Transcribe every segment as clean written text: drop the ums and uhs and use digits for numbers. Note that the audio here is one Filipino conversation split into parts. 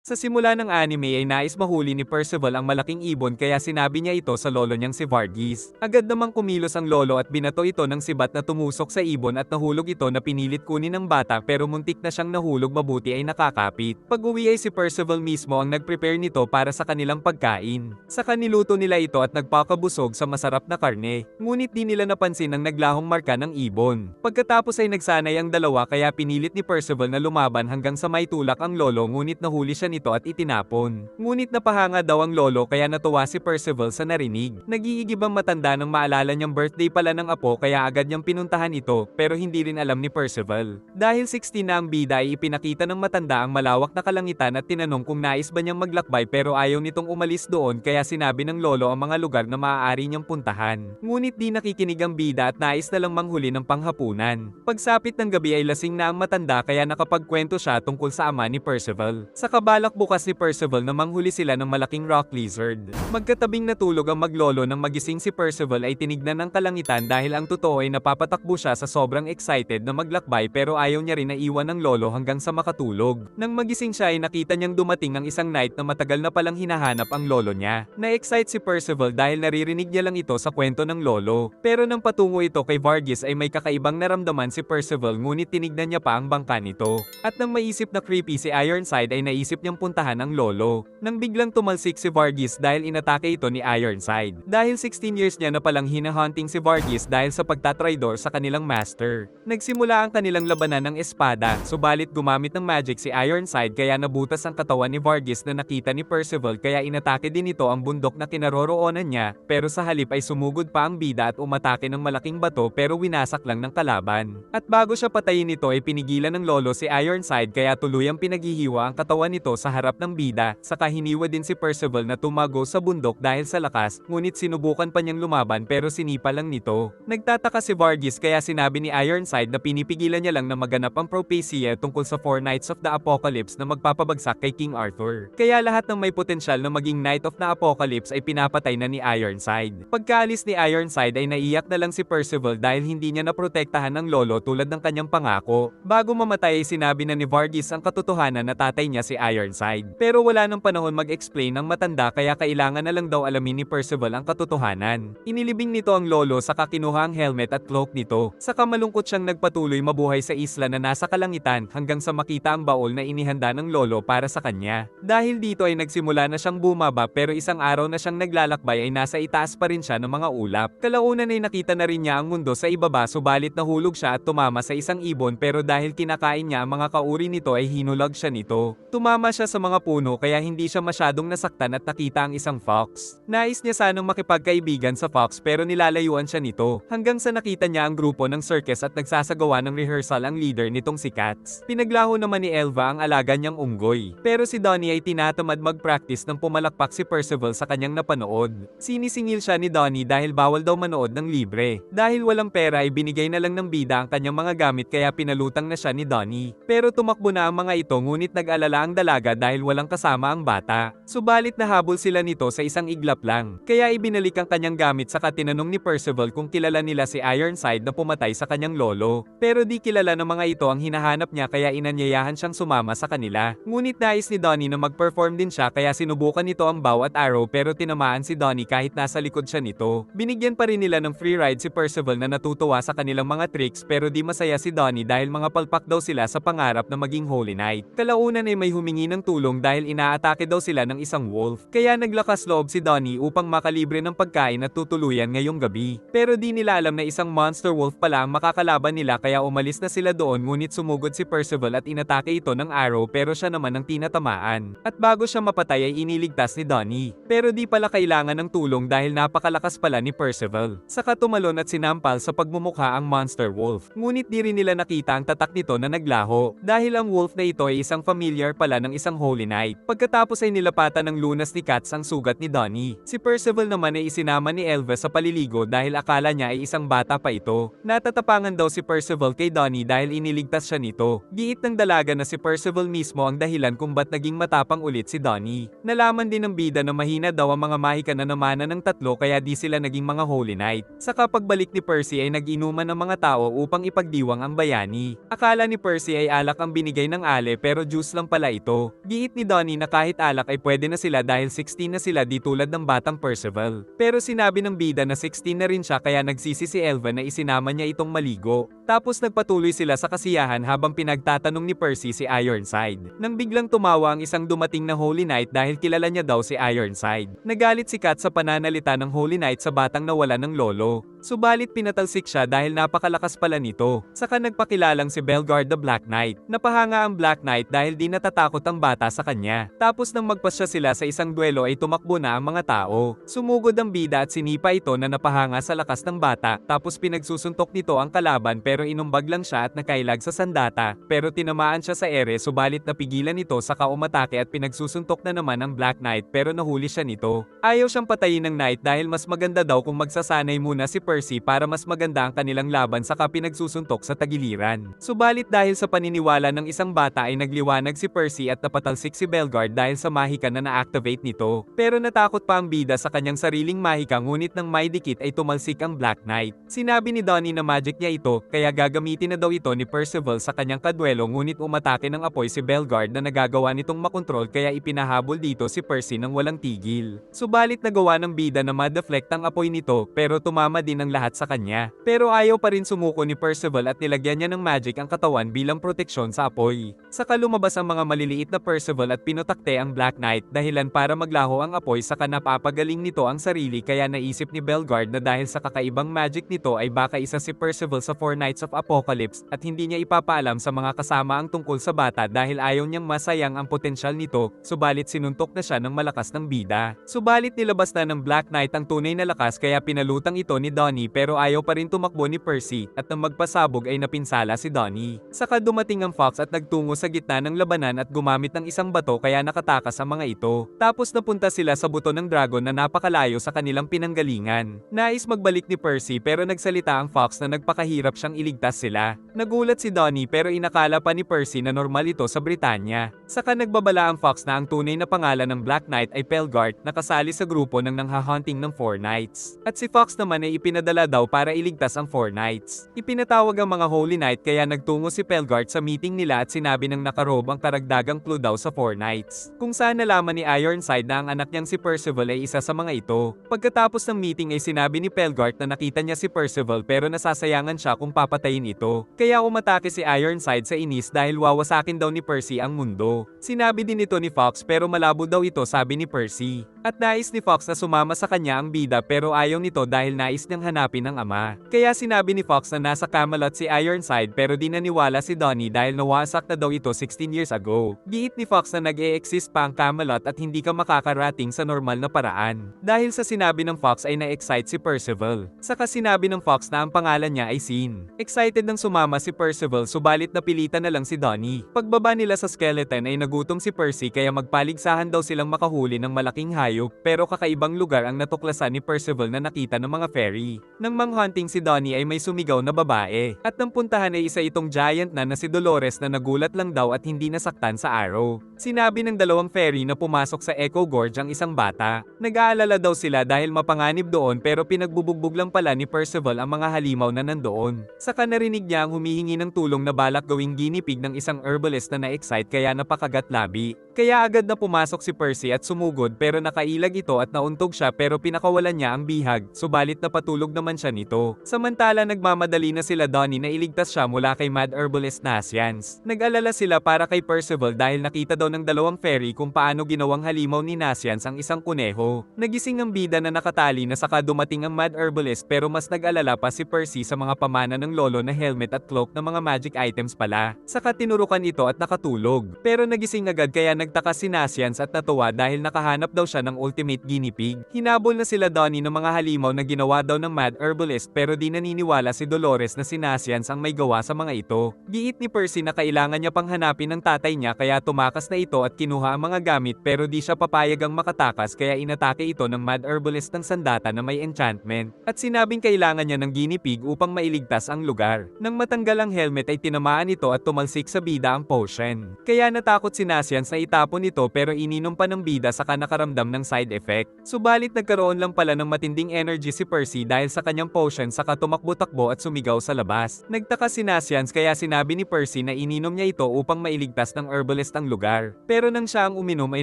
Sa simula ng anime ay nais mahuli ni Percival ang malaking ibon kaya sinabi niya ito sa lolo niyang si Varghese. Agad namang kumilos ang lolo at binato ito ng sibat na tumusok sa ibon at nahulog ito na pinilit kunin ng bata pero muntik na siyang nahulog mabuti ay nakakapit. Pag-uwi ay si Percival mismo ang nag-prepare nito para sa kanilang pagkain. Saka niluto nila ito at nagpakabusog sa masarap na karne. Ngunit di nila napansin ang naglahong marka ng ibon. Pagkatapos ay nagsanay ang dalawa kaya pinilit ni Percival na lumaban hanggang sa maitulak ang lolo ngunit nahuli siya nito at itinapon. Ngunit napahanga daw ang lolo kaya natuwa si Percival sa narinig. Nag-iigib ang matanda nang maalala niyang birthday pala ng apo kaya agad niyang pinuntahan ito pero hindi rin alam ni Percival. Dahil 16 na ang bida ay ipinakita ng matanda ang malawak na kalangitan at tinanong kung nais ba niyang maglakbay pero ayaw nitong umalis doon kaya sinabi ng lolo ang mga lugar na maaari niyang puntahan. Ngunit di nakikinig ang bida at nais na lang manghuli ng panghapunan. Pagsapit ng gabi ay lasing na ang matanda kaya nakapagkwento siya tungkol sa ama ni Percival. Sa kabalak bukas ni Percival na manghuli sila ng malaking rock lizard. Magkatabing natulog ang maglolo nang magising si Percival ay tinignan ng kalangitan dahil ang totoo ay napapatakbo siya sa sobrang excited na maglakbay pero ayaw niya rin na iwan ng lolo hanggang sa makatulog. Nang magising siya ay nakita niyang dumating ang isang knight na matagal na palang hinahanap ang lolo niya. Na-excite si Percival dahil naririnig niya lang ito sa kwento ng lolo. Pero nang patungo ito kay Varghese ay may kakaibang naramdaman si Percival ngunit tinignan niya pa ang bangka nito. At nang maisip na creepy si Ironside ay naisip niyang puntahan ang lolo. Nang biglang tumalsik si Varghese dahil inatake ito ni Ironside. Dahil 16 years niya na palang hinahunting si Varghese dahil sa pagtatraidor sa kanilang master. Nagsimula ang kanilang labanan ng espada, subalit gumamit ng magic si Ironside kaya nabutas ang katawan ni Varghese na nakita ni Percival kaya inatake din ito ang bundok na kinaroroonan niya, pero sa halip ay sumugod pa ang bida at umatake ng malaking bato pero winasak lang ng kalaban. At bago siya patayin nito ay pinigilan ng lolo si Ironside kaya tuluyang pinaghihiwa ang katawan nito sa harap ng bida, saka hiniwa din si Percival na tumago sa bundok dahil sa lakas, ngunit sinubukan pa niyang lumaban pero sinipa lang nito. Nagtataka si Varghese kaya sinabi ni Ironside na pinipigilan niya lang na maganap ang prophecy tungkol sa 4 Knights of the Apocalypse na magpapabagsak kay King Arthur. Kaya lahat ng may potensyal na maging Knight of the Apocalypse ay pinapatay na ni Ironside. Pagkaalis ni Ironside ay naiyak na lang si Percival dahil hindi niya naprotektahan ng lolo tulad ng kanyang pangako. Bago mamatay ay sinabi na ni Varghese ang katotohanan na tatay niya si Ironside. Pero wala nang panahon mag-explain ng matanda kaya kailangan na lang daw alamin ni Percival ang katotohanan. Inilibing nito ang lolo saka kinuha ang helmet at cloak nito. Saka malungkot siyang nagpatuloy mabuhay sa isla na nasa kalangitan hanggang sa makita ang baol na inihanda ng lolo para sa kanya. Dahil dito ay nagsimula na siyang bumaba pero isang araw na siyang naglalakbay ay nasa itaas pa rin siya ng mga ulap. Kalaunan ay nakita na rin niya ang mundo sa ibaba subalit nahulog siya at tumama sa isang ibon pero dahil kinakain niya ang mga kauri nito ay hinulag siya nito. Tumama siya sa mga puno kaya hindi siya masyadong nasaktan at nakita ang isang fox. Nais niya sanang makipagkaibigan sa fox pero nilalayuan siya nito. Hanggang sa nakita niya ang grupo ng circus at nagsasagawa ng rehearsal ang leader nitong si Katz. Pinaglaho naman ni Elva ang alaga niyang unggoy. Pero si Donnie ay tinatamad mag-practice nang pumalakpak si Percival sa kanyang napanood. Sinisingil siya ni Donnie dahil bawal daw manood ng libre. Dahil walang pera ay binigay na lang ng bida ang kanyang mga gamit kaya pinalutang na siya ni Donnie. Pero tumakbo na ang mga ito ngunit nag-alala ang dalaga dahil walang kasama ang bata. Subalit nahabol sila nito sa isang iglap lang. Kaya ibinalik ang kanyang gamit saka tinanong ni Percival kung kilala nila si Ironside na pumatay sa kanyang lolo. Pero di kilala ng mga ito ang hinahanap niya kaya inanyayahan siyang sumama sa kanila. Ngunit nais ni Donnie na mag-perform din siya kaya sinubukan nito ang bow at arrow pero tinamaan si Donnie kahit nasa likod siya nito. Binigyan pa rin nila ng free ride si Percival na natutuwa sa kanilang mga tricks pero di masaya si Donnie dahil mga palpak daw sila sa pangarap na maging Holy Knight. Kalaunan ay may humingi ng tulong dahil inaatake daw sila ng isang wolf. Kaya naglakas loob si Donnie upang makalibre ng pagkain at tutuluyan ngayong gabi. Pero di nila alam na isang monster wolf pala ang makakalaban nila kaya umalis na sila doon ngunit sumugod si Percival at inatake ito ng arrow pero siya naman ang tinatamaan. At bago siya mapatay ay iniligtas ni Donnie. Pero di pala kailangan ng tulong dahil napakalakas pala ni Percival. Saka tumalon at sinampal sa pagmumukha ang monster wolf. Ngunit di rin nila nakita ang tatak nito na naglaho. Dahil ang wolf na ito ay isang familiar pala ng isang Holy Knight. Pagkatapos ay nilapatan ng lunas ni Katz ang sugat ni Donnie. Si Percival naman ay isinama ni Elva sa paliligo dahil akala niya ay isang bata pa ito. Natatapangan daw si Percival kay Donnie dahil iniligtas siya nito. Giit ng dalaga na si Percival mismo ang dahilan kung ba't naging matapang ulit si Donnie. Nalaman din ng bida na mahina daw ang mga mahika na namana ng tatlo kaya di sila naging mga Holy Knight. Sa pagbalik ni Percy ay nag-inuman ng mga tao upang ipagdiwang ang bayani. Akala ni Percy ay alak ang binigay ng Ale pero juice lang pala ito. Giit ni Donnie na kahit alak ay pwede na sila dahil 16 na sila di tulad ng batang Percival. Pero sinabi ng bida na 16 na rin siya kaya nagsisi si Elva na isinama niya itong maligo. Tapos nagpatuloy sila sa kasiyahan habang pinagtatanong ni Percy si Ironside. Nang biglang tumawa ang isang dumating na Holy Knight dahil kilala niya daw si Ironside. Nagalit si Kat sa pananalita ng Holy Knight sa batang nawala ng lolo. Subalit pinatalsik siya dahil napakalakas pala nito. Saka nagpakilalang si Bellegarde the Black Knight. Napahanga ang Black Knight dahil di natatakot ang bata sa kanya. Tapos nang magpasya sila sa isang duelo ay tumakbo na ang mga tao. Sumugod ang bida at sinipa ito na napahanga sa lakas ng bata. Tapos pinagsusuntok nito ang kalaban pero inumbag lang siya at nakailag sa sandata. Pero tinamaan siya sa ere subalit napigilan nito saka umatake at pinagsusuntok na naman ang Black Knight pero nahuli siya nito. Ayaw siyang patayin ng Knight dahil mas maganda daw kung magsasanay muna si Percy para mas maganda ang kanilang laban saka pinagsusuntok sa tagiliran. Subalit dahil sa paniniwala ng isang bata ay nagliwanag si Percy at napatalsik si Bellegarde dahil sa mahika na na-activate nito. Pero natakot pa ang bida sa kanyang sariling mahika ngunit nang may dikit ay tumalsik ang Black Knight. Sinabi ni Donnie na magic niya ito kaya gagamitin na daw ito ni Percival sa kanyang kadwelo ngunit umatake ng apoy si Bellegarde na nagagawa nitong makontrol kaya ipinahabol dito si Percy nang walang tigil. Subalit nagawa ng bida na ma-deflect ang apoy nito pero tumama din ang lahat sa kanya. Pero ayaw pa rin sumuko ni Percival at nilagyan niya ng magic ang katawan bilang proteksyon sa apoy. Saka lumabas ang mga maliliit na Percival at pinutakte ang Black Knight dahilan para maglaho ang apoy saka napapagaling nito ang sarili kaya naisip ni Bellegarde na dahil sa kakaibang magic nito ay baka isa si Percival sa Four Knights of Apocalypse at hindi niya ipapaalam sa mga kasama ang tungkol sa bata dahil ayaw niyang masayang ang potensyal nito, subalit sinuntok na siya ng malakas ng bida. Subalit nilabas na ng Black Knight ang tunay na lakas kaya pinalutang ito ni Donnie pero ayaw pa rin tumakbo ni Percy at nang magpasabog ay napinsala si Donnie. Saka dumating ang Fox at nagtungo sa gitna ng labanan at gumamit ng isang bato kaya nakatakas ang mga ito. Tapos napunta sila sa buto ng dragon na napakalayo sa kanilang pinanggalingan. Nais magbalik ni Percy pero nagsalita ang Fox na nagpakahirap siyang iligtas sila. Nagulat si Donnie pero inakala pa ni Percy na normal ito sa Britanya. Saka nagbabala ang Fox na ang tunay na pangalan ng Black Knight ay Pelgart na kasali sa grupo ng nangha-hunting ng Four Knights. At si Fox naman ay ipinadala daw para iligtas ang Four Knights. Ipinatawag ang mga Holy Knight kaya nagtungo si Pelgart sa meeting nila at sinabi ng nakarob ang karagdagang clue daw sa Four Knights. Kung saan nalaman ni Ironside na ang anak niyang si Percival ay isa sa mga ito. Pagkatapos ng meeting ay sinabi ni Pelgart na nakita niya si Percival pero nasasayangan siya kung papatayin ito. Kaya umatake si Ironside sa inis dahil wawasakin daw ni Percy ang mundo. Sinabi din ito ni Fox pero malabo daw ito sabi ni Percy. At nais ni Fox na sumama sa kanya ang bida pero ayaw nito dahil nais niyang hanapin ang ama. Kaya sinabi ni Fox na nasa Camelot si Ironside pero di naniwala si Donnie dahil nawasak na daw ito 16 years ago. Giit ni Fox na nag-e-exist pa ang Camelot at hindi ka makakarating sa normal na paraan. Dahil sa sinabi ng Fox ay na-excite si Percival. Saka sinabi ng Fox na ang pangalan niya ay Sin. Excited nang sumama si Percival subalit napilitan na lang si Donnie. Pagbaba nila sa skeleton ay nagutom si Percy kaya magpaligsahan daw silang makahuli ng malaking hayop pero kakaibang lugar ang natuklasan ni Percival na nakita ng mga fairy. Nang manghunting si Donnie ay may sumigaw na babae. At nang puntahan ay isa itong giant na si Dolores na nagulat lang daw at hindi nasaktan sa araw. Sinabi ng dalawang fairy na pumasok sa Echo Gorge ang isang bata. Nag-aalala daw sila dahil mapanganib doon pero pinagbubugbog lang pala ni Percival ang mga halimaw na nandoon. Saka narinig niya ang humihingi ng tulong na balak gawing guinea pig ng isang herbalist na na-excite kaya napakagat labi. Kaya agad na pumasok si Percy at sumugod pero nakailag ito at nauntog siya pero pinakawalan niya ang bihag, subalit napatulog naman siya nito. Samantala nagmamadali na sila Donnie na iligtas siya mula kay Mad Herbalist Nasians. Nag-alala sila para kay Percival dahil nakita daw ng dalawang fairy kung paano ginawang halimaw ni Nasians ang isang kuneho. Nagising ang bida na nakatali na saka dumating ang Mad Herbalist pero mas nag-alala pa si Percy sa mga pamana ng lolo na helmet at cloak na mga magic items pala. Saka tinurukan ito at nakatulog. Pero nagising agad kaya nagtaka si Nasians at natuwa dahil nakahanap daw siya ng ultimate guinea pig. Hinabol na sila Donnie ng mga halimaw na ginawa daw ng Mad Herbalist pero di naniniwala si Dolores na si Nasians ang may gawa sa mga ito. Giit ni Percy na kailangan niya pang hanapin ng tatay niya kaya tumakas na ito at kinuha ang mga gamit pero di siya papayagang makatakas kaya inatake ito ng Mad Herbalist ng sandata na may enchantment. At sinabing kailangan niya ng guinea pig upang mailigtas ang lugar. Nang matanggal ang helmet ay tinamaan ito at tumalsik sa bida ang potion. Kaya natakot si Nasians na tinatapon ito pero ininom pa ng bida saka nakaramdam ng side effect. Subalit nagkaroon lang pala ng matinding energy si Percy dahil sa kanyang potion saka tumakbo-takbo at sumigaw sa labas. Nagtaka si Nasians kaya sinabi ni Percy na ininom niya ito upang mailigtas ng herbalist ang lugar. Pero nang siya ang uminom ay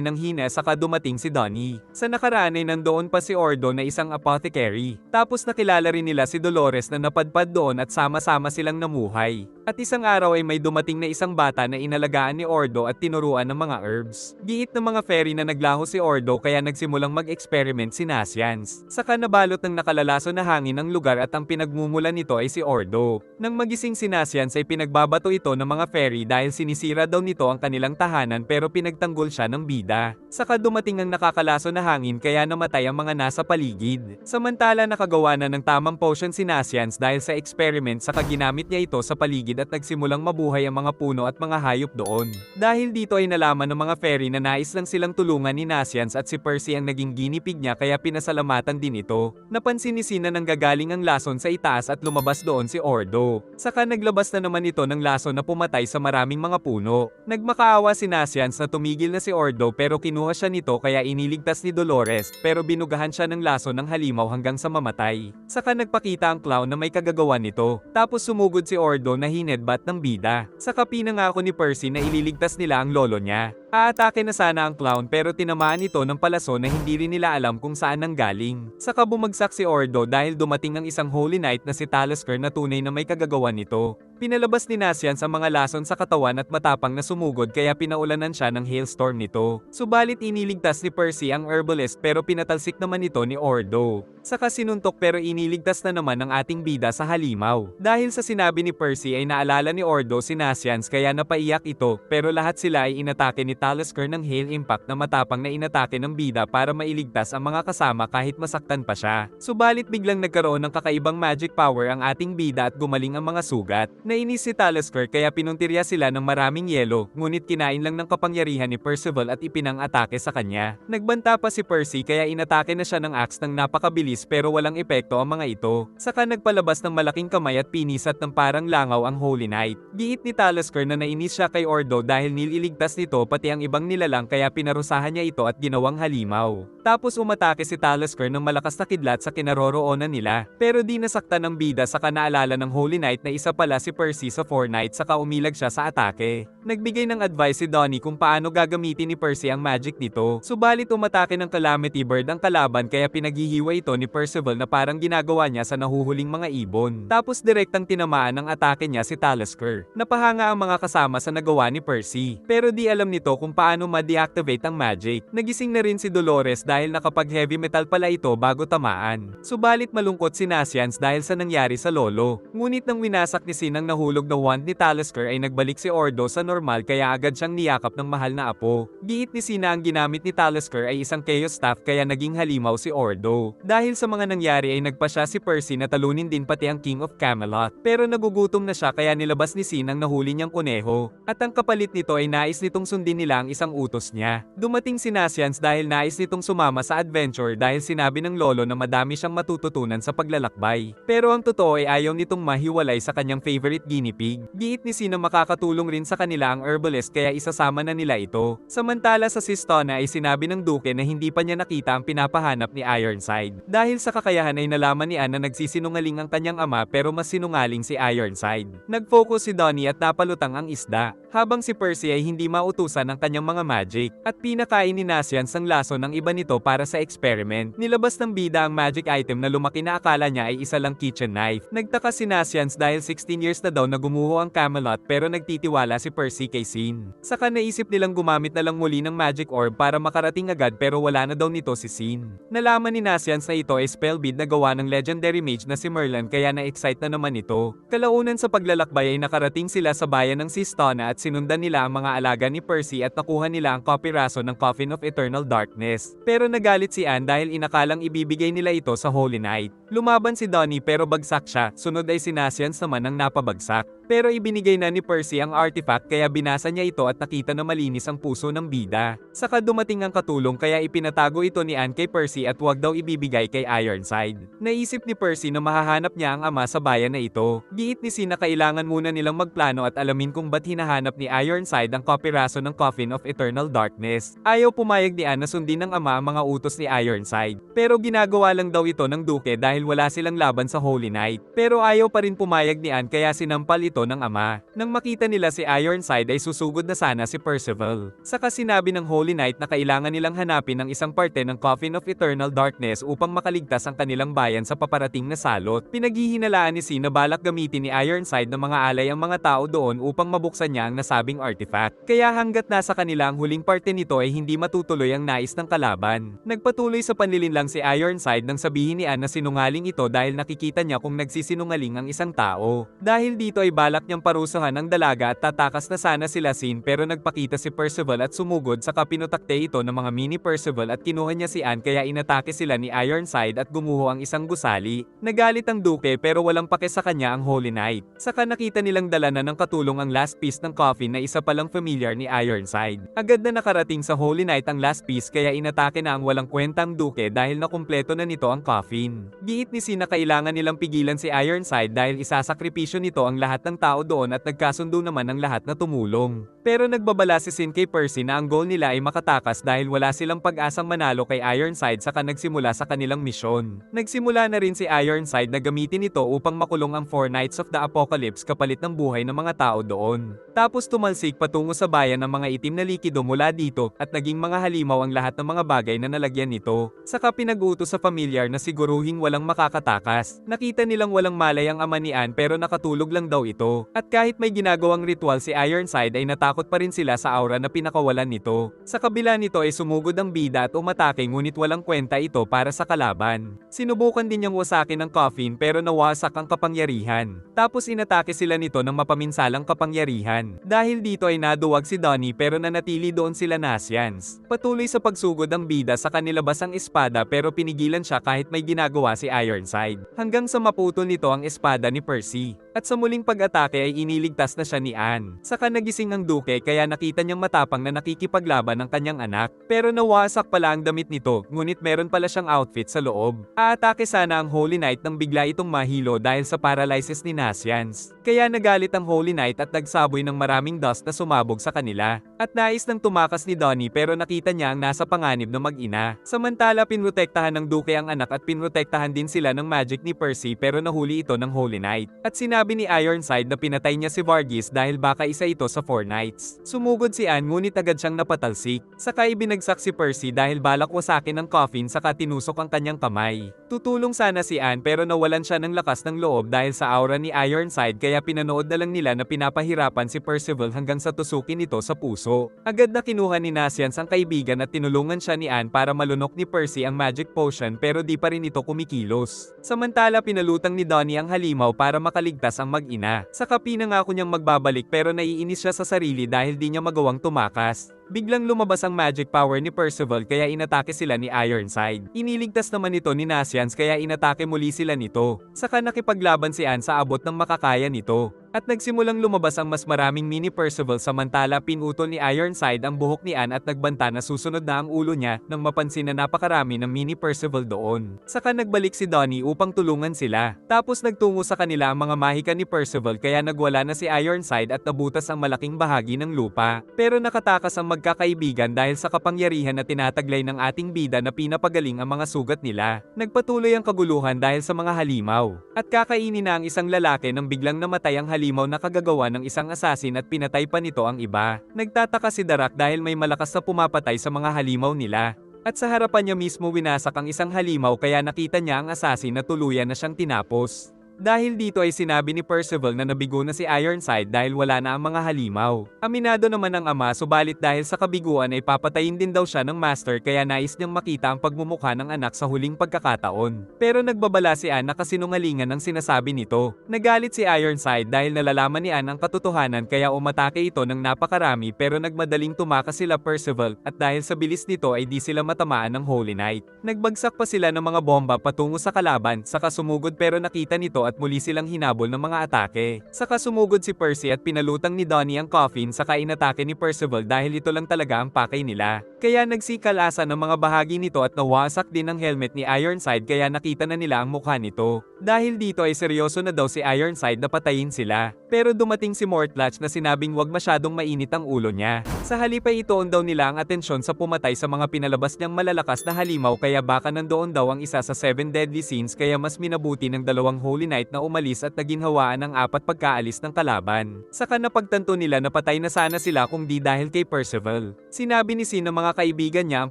nanghina saka dumating si Donnie. Sa nakaraan ay nandoon pa si Ordo na isang apothecary. Tapos nakilala rin nila si Dolores na napadpad doon at sama-sama silang namuhay. At isang araw ay may dumating na isang bata na inalagaan ni Ordo at tinuruan ng mga herbs. Giit ng mga fairy na naglaho si Ordo kaya nagsimulang mag-experiment si Nasians. Saka nabalot ng nakalalaso na hangin ang lugar at ang pinagmumulan nito ay si Ordo. Nang magising si Nasians ay pinagbabato ito ng mga fairy dahil sinisira daw nito ang kanilang tahanan pero pinagtanggol siya ng bida. Saka dumating ang nakakalaso na hangin kaya namatay ang mga nasa paligid. Samantala nakagawa na ng tamang potion si Nasians dahil sa experiment saka ginamit niya ito sa paligid at nagsimulang mabuhay ang mga puno at mga hayop doon. Dahil dito ay nalaman ng mga fairy na nais lang silang tulungan ni Nasians at si Percy ang naging guinea pig niya kaya pinasalamatan din ito. Napansin ni Sina nang gagaling ang lason sa itaas at lumabas doon si Ordo. Saka naglabas na naman ito ng lason na pumatay sa maraming mga puno. Nagmakaawa si Nasians na tumigil na si Ordo pero kinuha siya nito kaya iniligtas ni Dolores pero binugahan siya ng lason ng halimaw hanggang sa mamatay. Saka nagpakita ang clown na may kagagawan nito. Tapos sumugod si Ordo na hinedbat ng bida. Saka pinangako ni Percy na ililigtas nila ang lolo niya. Aatake na sana ang clown pero tinamaan ito ng palaso na hindi rin nila alam kung saan nanggaling. Saka bumagsak si Ordo dahil dumating ang isang holy knight na si Talisker na tunay na may kagagawan nito. Pinalabas ni Nasians ang mga lason sa katawan at matapang na sumugod kaya pinaulanan siya ng hailstorm nito. Subalit iniligtas ni Percy ang herbalist pero pinatalsik naman ito ni Ordo. Saka sinuntok pero iniligtas na naman ang ating bida sa halimaw. Dahil sa sinabi ni Percy ay naalala ni Ordo si Nasians kaya napaiyak ito pero lahat sila ay inatake ni Talisker ng hail impact na matapang na inatake ng bida para mailigtas ang mga kasama kahit masaktan pa siya. Subalit biglang nagkaroon ng kakaibang magic power ang ating bida at gumaling ang mga sugat. Nainis si Talisker kaya pinuntirya sila ng maraming yelo, ngunit kinain lang ng kapangyarihan ni Percival at ipinang-atake sa kanya. Nagbanta pa si Percy kaya inatake na siya ng axe ng napakabilis pero walang epekto ang mga ito. Saka nagpalabas ng malaking kamay at pinisat ng parang langaw ang Holy Knight. Giit ni Talisker na nainis siya kay Ordo dahil nililigtas nito pati ang ibang nilalang kaya pinarusahan niya ito at ginawang halimaw. Tapos umatake si Talisker ng malakas na kidlat sa kinaroroonan nila. Pero di nasaktan ng bida saka naalala ng Holy Knight na isa pala si Percy sa Fortnite saka umilag siya sa atake. Nagbigay ng advice si Donnie kung paano gagamitin ni Percy ang magic nito. Subalit umatake ng Calamity Bird ang kalaban kaya pinaghihiwa ito ni Percival na parang ginagawa niya sa nahuhuling mga ibon. Tapos direktang tinamaan ng atake niya si Talisker. Napahanga ang mga kasama sa nagawa ni Percy. Pero di alam nito kung paano ma-deactivate ang magic. Nagising na rin si Dolores dahil nakapag heavy metal pala ito bago tamaan. Subalit malungkot si Nasians dahil sa nangyari sa lolo. Ngunit nang winasak ni Sinang nahulog na wand ni Talisker ay nagbalik si Ordo sa normal kaya agad siyang niyakap ng mahal na apo. Giit ni Sina ang ginamit ni Talisker ay isang chaos staff kaya naging halimaw si Ordo. Dahil sa mga nangyari ay nagpa siya si Percy na talunin din pati ang King of Camelot. Pero nagugutom na siya kaya nilabas ni Sinang nahuli niyang kuneho. At ang kapalit nito ay nais nitong sundin nila ang isang utos niya. Dumating si Nasians dahil nais nitong sumama sa adventure dahil sinabi ng lolo na madami siyang matututunan sa paglalakbay. Pero ang totoo ay ayaw nitong mahiwalay sa kanyang favorite guinea pig. Giit ni Sina makakatulong rin sa kanila ang herbalist kaya isasama na nila ito. Samantala sa Sistona ay sinabi ng Duke na hindi pa niya nakita ang pinapahanap ni Ironside. Dahil sa kakayahan ay nalaman ni Anne na nagsisinungaling ang kanyang ama pero mas sinungaling si Ironside. Nag-focus si Donnie at napalutang ang isda. Habang si Percy ay hindi mautusan ng kanyang mga magic. At pinakain ni Nasians ang lason ng iba nito para sa experiment. Nilabas ng bida ang magic item na lumaki na akala niya ay isa lang kitchen knife. Nagtaka si Nasians dahil 16 years na daw na gumuho ang Camelot pero nagtitiwala si Percy kay Sin. Saka naisip nilang gumamit na lang muli ng magic orb para makarating agad pero wala na daw nito si Sin. Nalaman ni Nasians na ito ay spell bead na gawa ng legendary mage na si Merlin kaya na-excite na naman ito. Kalaunan sa paglalakbay ay nakarating sila sa bayan ng Sistona at sinundan nila ang mga alaga ni Percy at nakuha nila ang kopiraso ng Coffin of Eternal Darkness. Pero nagalit si Anne dahil inakalang ibibigay nila ito sa Holy Knight. Lumaban si Donnie pero bagsak siya, sunod ay si Nasians naman ang napabagsak. Pero ibinigay na ni Percy ang artifact kaya binasa niya ito at nakita na malinis ang puso ng bida. Saka dumating ang katulong kaya ipinatago ito ni Anne kay Percy at huwag daw ibibigay kay Ironside. Naisip ni Percy na mahahanap niya ang ama sa bayan na ito. Giit ni Sin na kailangan muna nilang magplano at alamin kung ba't hinahanap ni Ironside ang kopiraso ng Coffin of Eternal Darkness. Ayaw pumayag ni Anne na sundin ng ama ang mga utos ni Ironside. Pero ginagawa lang daw ito ng Duke dahil wala silang laban sa Holy Night. Pero ayaw pa rin pumayag ni Anne kaya sinampal ito ng ama. Nang makita nila si Ironside ay susugod na sana si Percival. Saka sinabi ng Holy Knight na kailangan nilang hanapin ang isang parte ng Coffin of Eternal Darkness upang makaligtas ang kanilang bayan sa paparating na salot. Pinaghihinalaan ni Sin na balak gamitin ni Ironside ng mga alay ang mga tao doon upang mabuksan niya ang nasabing artifact. Kaya hanggat nasa kanila ang huling parte nito ay hindi matutuloy ang nais ng kalaban. Nagpatuloy sa panlilinlang si Ironside nang sabihin ni Anne na sinungaling ito dahil nakikita niya kung nagsisinungaling ang isang tao. Dahil dito ay balak niyang parusahan ang dalaga at tatakas na sana sila Sin pero nagpakita si Percival at sumugod saka pinutakte ito ng mga mini Percival at kinuha niya si Anne kaya inatake sila ni Ironside at gumuho ang isang gusali. Nagalit ang Duke pero walang pake sa kanya ang Holy Knight. Saka nakita nilang dala na ng katulong ang last piece ng coffin na isa palang familiar ni Ironside. Agad na nakarating sa Holy Knight ang last piece kaya inatake na ang walang kwentang Duke dahil nakumpleto na nito ang coffin. Giit ni Sin na kailangan nilang pigilan si Ironside dahil isasakripisyo nito ang lahat ng tao doon at nagkasundo naman ang lahat na tumulong. Pero nagbabala si Sin kay Percy na ang goal nila ay makatakas dahil wala silang pag-asang manalo kay Ironside saka nagsimula sa kanilang misyon. Nagsimula na rin si Ironside na gamitin ito upang makulong ang 4 Knights of the Apocalypse kapalit ng buhay ng mga tao doon. Tapos tumalsik patungo sa bayan ng mga itim na likido mula dito at naging mga halimaw ang lahat ng mga bagay na nalagyan nito. Saka pinag-utos sa familiar na siguruhing walang makakatakas. Nakita nilang walang malay ang ama ni Anne pero nakatulog lang daw ito. At kahit may ginagawang ritual si Ironside ay natakot pa rin sila sa aura na pinakawalan nito. Sa kabila nito ay sumugod ang bida at umatake ngunit walang kwenta ito para sa kalaban. Sinubukan din niyang wasakin ang coffin pero nawasak ang kapangyarihan. Tapos inatake sila nito ng mapaminsalang kapangyarihan. Dahil dito ay naduwag si Donnie pero nanatili doon sila Nasyans. Patuloy sa pagsugod ang bida sa kanilabas ang espada pero pinigilan siya kahit may ginagawa si Ironside. Hanggang sa maputol nito ang espada ni Percy. At sa muling pag-atake ay iniligtas na siya ni Anne. Saka nagising ang Duke kaya nakita niyang matapang na nakikipaglaban ng kanyang anak. Pero nawasak pala ang damit nito, ngunit meron pala siyang outfit sa loob. Aatake sana ang Holy Knight nang bigla itong mahilo dahil sa paralysis ni Nasyans. Kaya nagalit ang Holy Knight at nagsaboy ng maraming dust na sumabog sa kanila. At nais nang tumakas ni Donnie pero nakita niya ang nasa panganib na mag-ina. Samantala pinrotektahan ng Duke ang anak at pinrotektahan din sila ng magic ni Percy pero nahuli ito ng Holy Knight. At sinabi ni Ironside na pinatay niya si Varghese dahil baka isa ito sa 4 Knights. Sumugod si Anne ngunit agad siyang napatalsik. Saka ibinagsak si Percy dahil balak wasakin ang coffin saka tinusok ang kanyang kamay. Tutulong sana si Anne pero nawalan siya ng lakas ng loob dahil sa aura ni Ironside kaya pinanood na lang nila na pinapahirapan si Percival hanggang sa tusukin ito sa puso. Agad na kinuha ni Nasyans ang kaibigan at tinulungan siya ni Anne para malunok ni Percy ang magic potion pero di pa rin ito kumikilos. Samantala pinalutang ni Donnie ang halimaw para makaligtas ang mag-ina. Saka pinangako niyang magbabalik pero naiinis siya sa sarili dahil di niya magawang tumakas. Biglang lumabas ang magic power ni Percival kaya inatake sila ni Ironside. Iniligtas naman ito ni Nasyans kaya inatake muli sila nito. Saka nakipaglaban si Anne sa abot ng makakaya nito. At nagsimulang lumabas ang mas maraming mini Percival samantala pinutol ni Ironside ang buhok ni Anne at nagbanta na susunod na ang ulo niya nang mapansin na napakarami ng mini Percival doon. Saka nagbalik si Donnie upang tulungan sila. Tapos nagtungo sa kanila ang mga mahika ni Percival kaya nagwala na si Ironside at nabutas ang malaking bahagi ng lupa. Pero nakatakas ang magkakaibigan dahil sa kapangyarihan na tinataglay ng ating bida na pinapagaling ang mga sugat nila. Nagpatuloy ang kaguluhan dahil sa mga halimaw. At kakainin na ang isang lalaki nang biglang namatay ang halimaw na kagagawa ng isang asasin at pinatay pa nito ang iba. Nagtataka si Darak dahil may malakas na pumapatay sa mga halimaw nila. At sa harapan niya mismo winasak ang isang halimaw kaya nakita niya ang asasin na tuluyan na siyang tinapos. Dahil dito ay sinabi ni Percival na nabigo na si Ironside dahil wala na ang mga halimaw. Aminado naman ang ama subalit dahil sa kabiguan ay papatayin din daw siya ng master kaya nais niyang makita ang pagmumukha ng anak sa huling pagkakataon. Pero nagbabala si Anne na kasinungalingan ang sinasabi nito. Nagalit si Ironside dahil nalalaman ni Anne ang katotohanan kaya umatake ito ng napakarami pero nagmadaling tumakas sila Percival at dahil sa bilis nito ay di sila matamaan ng Holy Knight. Nagbagsak pa sila ng mga bomba patungo sa kalaban saka sumugod pero nakita nito at muli silang hinabol ng mga atake. Saka sumugod si Percy at pinalutang ni Donnie ang coffin saka inatake ni Percival dahil ito lang talaga ang pakay nila. Kaya nagsikalasan ng mga bahagi nito at nawasak din ang helmet ni Ironside kaya nakita na nila ang mukha nito. Dahil dito ay seryoso na daw si Ironside na patayin sila. Pero dumating si Mortlatch na sinabing wag masyadong mainit ang ulo niya. Sa halip ay ituon daw nila ang atensyon sa pumatay sa mga pinalabas niyang malalakas na halimaw kaya baka nandoon daw ang isa sa 7 deadly sins kaya mas minabuti ng dalawang Holy Knight na umalis at naginhawaan ang 4 pagkaalis ng kalaban. Saka napagtanto nila na patay na sana sila kung di dahil kay Percival. Sinabi ni Sin na mga kaibigan niya ang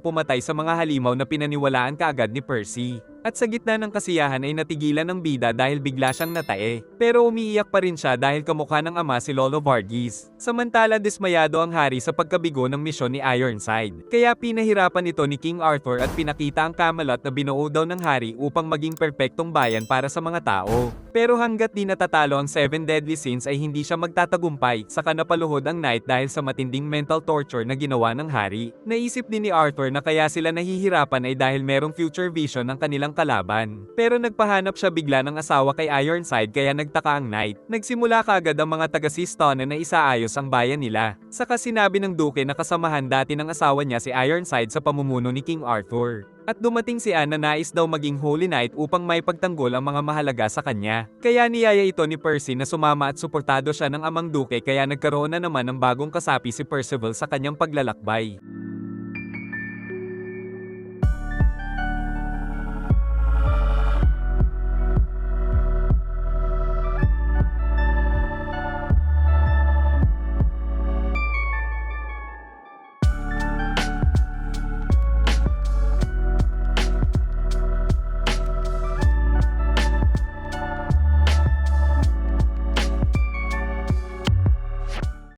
pumatay sa mga halimaw na pinaniwalaan kaagad ni Percy. At sa gitna ng kasiyahan ay natigilan ng bida dahil bigla siyang natae. Pero umiiyak pa rin siya dahil kamukha ng ama si Lolo Varghese. Samantala dismayado ang hari sa pagkabigo ng misyon ni Ironside. Kaya pinahirapan ito ni King Arthur at pinakita ang Camelot na binuo daw ng hari upang maging perpektong bayan para sa mga tao. Pero hanggat di natatalo ang 7 deadly sins ay hindi siya magtatagumpay, saka napaluhod ang knight dahil sa matinding mental torture na ginawa ng hari. Naisip din ni Arthur na kaya sila nahihirapan ay dahil merong future vision ng kanilang kalaban. Pero nagpahanap siya bigla ng asawa kay Ironside kaya nagtaka ang knight. Nagsimula kaagad ang mga taga-Seastonen na isaayos ang bayan nila. Saka sinabi ng duke na kasamahan dati ng asawa niya si Ironside sa pamumuno ni King Arthur. At dumating si Anne na nais daw maging Holy Knight upang may pagtanggol ang mga mahalaga sa kanya. Kaya niyaya ito ni Percy na sumama at suportado siya ng amang duke kaya nagkaroon na naman ng bagong kasapi si Percival sa kanyang paglalakbay.